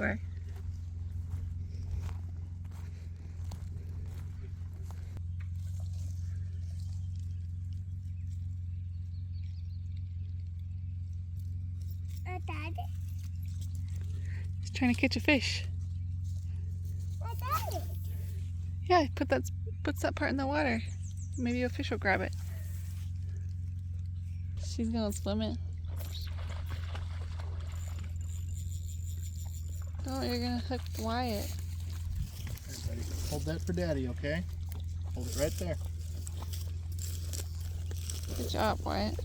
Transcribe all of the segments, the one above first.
are. Daddy? He's trying to catch a fish. Daddy? Yeah, puts that part in the water. Maybe a fish will grab it. She's gonna swim it. Oh, you're gonna hook Wyatt. Here, buddy. Hold that for Daddy, okay? Hold it right there. Good job, Wyatt.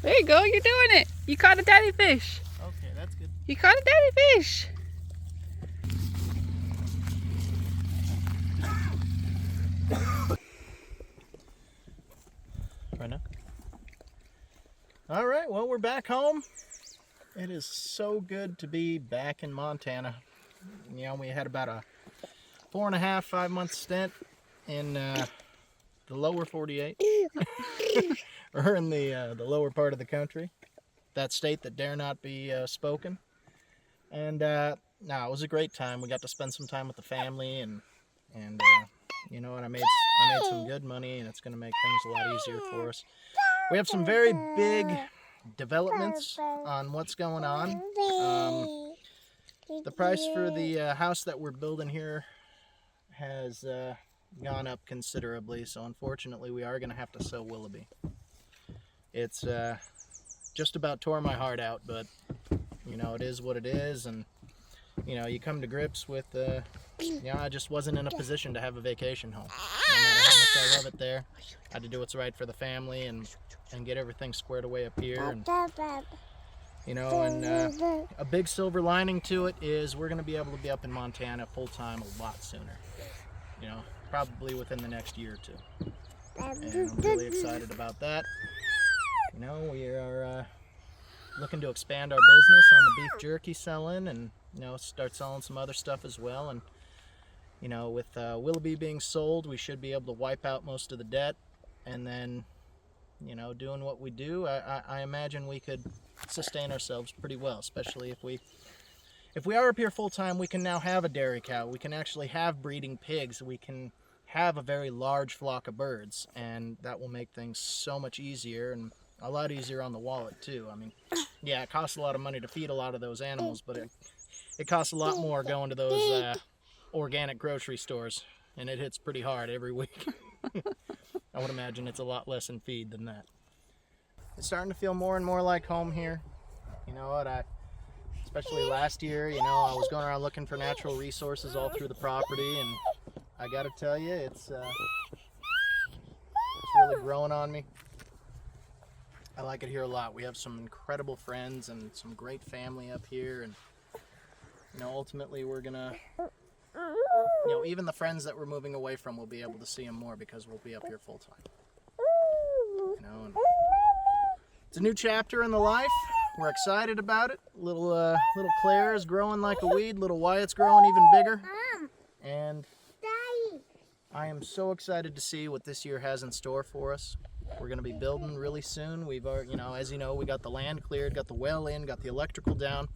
There you go, you're doing it. You caught a daddy fish. Okay, that's good. You caught a daddy fish. Right now. All right, well, we're back home. It is so good to be back in Montana. You know, we had about a 4.5, 5 month stint in the lower 48, or in the lower part of the country, that state that dare not be spoken. And no, it was a great time. We got to spend some time with the family, and you know, and I made some good money, and it's going to make things a lot easier for us. We have some very big developments on what's going on. The price for the house that we're building here has gone up considerably, so unfortunately we are going to have to sell Willoughby. It's just about tore my heart out, but you know, it is what it is, and you know, you come to grips with you know, I just wasn't in a position to have a vacation home. No matter how much I love it there, I had to do what's right for the family and get everything squared away up here. And, you know, and a big silver lining to it is we're going to be able to be up in Montana full time a lot sooner. You know, probably within the next year or two. And I'm really excited about that. You know, we are looking to expand our business on the beef jerky selling, and you know, start selling some other stuff as well. And you know, with Willoughby being sold, we should be able to wipe out most of the debt, and then, you know, doing what we do, I imagine we could sustain ourselves pretty well, especially if we are up here full time. We can now have a dairy cow, we can actually have breeding pigs, we can have a very large flock of birds, and that will make things so much easier, and a lot easier on the wallet too. I mean, yeah, it costs a lot of money to feed a lot of those animals, but it costs a lot more going to those organic grocery stores, and it hits pretty hard every week. I would imagine it's a lot less in feed than that. It's starting to feel more and more like home here. You know what, especially last year, you know, I was going around looking for natural resources all through the property, and I gotta tell you, it's really growing on me. I like it here a lot. We have some incredible friends and some great family up here, and you know, ultimately we're gonna, you know, even the friends that we're moving away from, we'll be able to see them more because we'll be up here full time. You know, and it's a new chapter in the life. We're excited about it. Little Claire is growing like a weed. Little Wyatt's growing even bigger. And I am so excited to see what this year has in store for us. We're going to be building really soon. We've already, you know, as you know, we got the land cleared, got the well in, got the electrical down.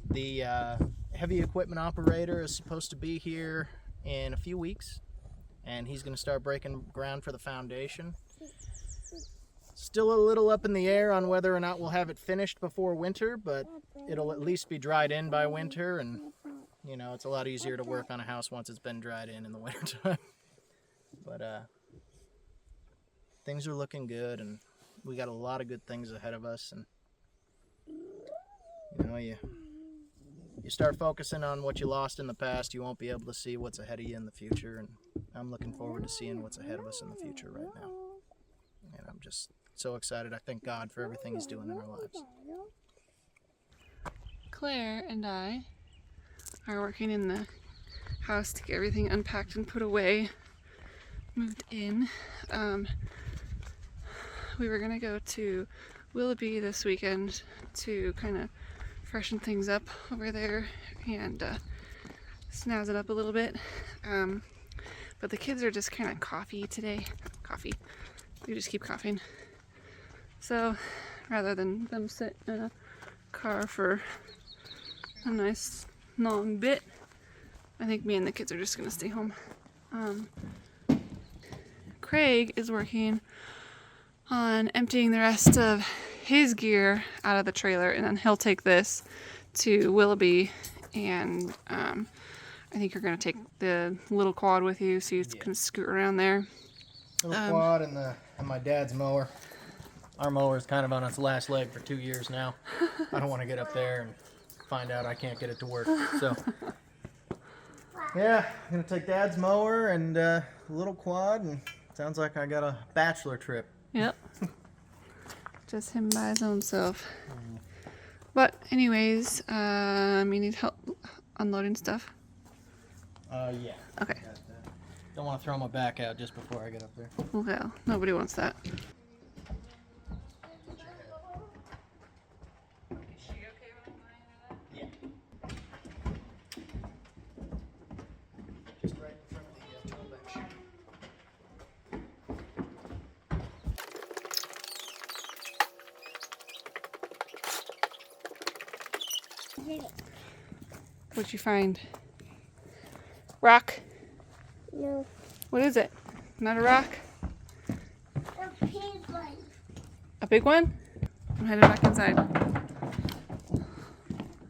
The heavy equipment operator is supposed to be here in a few weeks, and he's going to start breaking ground for the foundation. Still a little up in the air on whether or not we'll have it finished before winter, but it'll at least be dried in by winter, and you know, it's a lot easier to work on a house once it's been dried in the wintertime. But things are looking good, and we got a lot of good things ahead of us, and you know, you start focusing on what you lost in the past, you won't be able to see what's ahead of you in the future, and I'm looking forward to seeing what's ahead of us in the future right now. And I'm just so excited. I thank God for everything He's doing in our lives. Claire and I are working in the house to get everything unpacked and put away, moved in. We were gonna go to Willoughby this weekend to kind of freshen things up over there and snazz it up a little bit. But the kids are just kind of coffee today. You just keep coughing. So rather than them sit in a car for a nice long bit, I think me and the kids are just gonna stay home. Kraig is working on emptying the rest of his gear out of the trailer, and then he'll take this to Willoughby, and I think you're gonna take the little quad with you so you can scoot around there. Little quad and my dad's mower. Our mower is kind of on its last leg for 2 years now. I don't want to get up there and find out I can't get it to work. So, yeah, I'm going to take Dad's mower and a little quad, and sounds like I got a bachelor trip. Yep. Just him by his own self. But anyways, you need help unloading stuff? Yeah. Okay. Don't want to throw my back out just before I get up there. Well, nobody wants that. Yeah. Just right in front of the tool bench. What'd you find? Rock? No, What is it? Not a rock? a pig one. A big one? I'm headed back inside.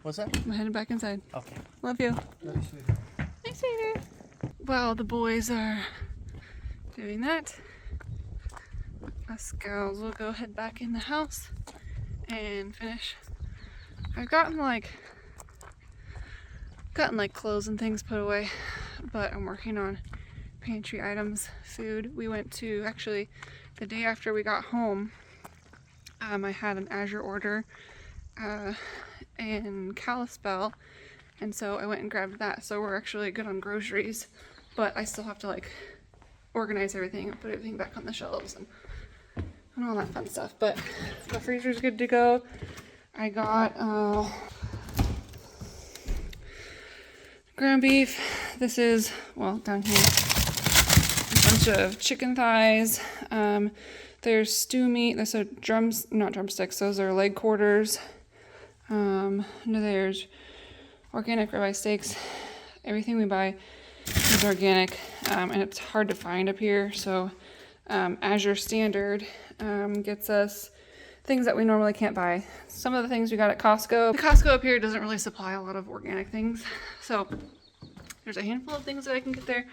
What's that? I'm headed back inside. Okay. Love you. Love you, sweetie. Hi, sweetie. While the boys are doing that, us gals will go head back in the house and finish. I've gotten like clothes and things put away, but I'm working on pantry items, food. We went to, actually, the day after we got home, I had an Azure order in Kalispell, and so I went and grabbed that. So we're actually good on groceries, but I still have to like organize everything and put everything back on the shelves and all that fun stuff. But the freezer's good to go. I got ground beef. This is, well, down here, a bunch of chicken thighs. There's stew meat. There's not drumsticks. Those are leg quarters. There's organic ribeye steaks. Everything we buy is organic, and it's hard to find up here. So Azure Standard gets us things that we normally can't buy. Some of the things we got at Costco. The Costco up here doesn't really supply a lot of organic things. So there's a handful of things that I can get there,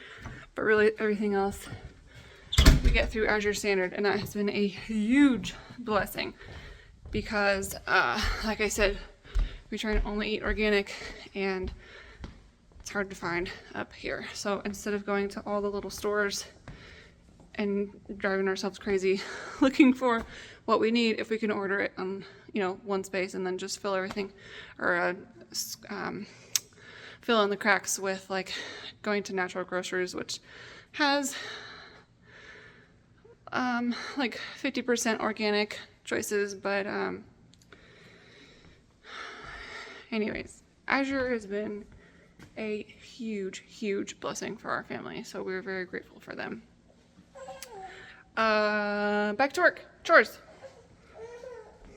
but really everything else we get through Azure Standard, and that has been a huge blessing because, like I said, we try to only eat organic, and it's hard to find up here. So instead of going to all the little stores and driving ourselves crazy looking for what we need, if we can order it on, one space and then just fill everything, or fill in the cracks with like going to Natural Grocers, which has like 50% organic choices, but anyways, Azure has been a huge blessing for our family, so we're very grateful for them. Back to work. Chores.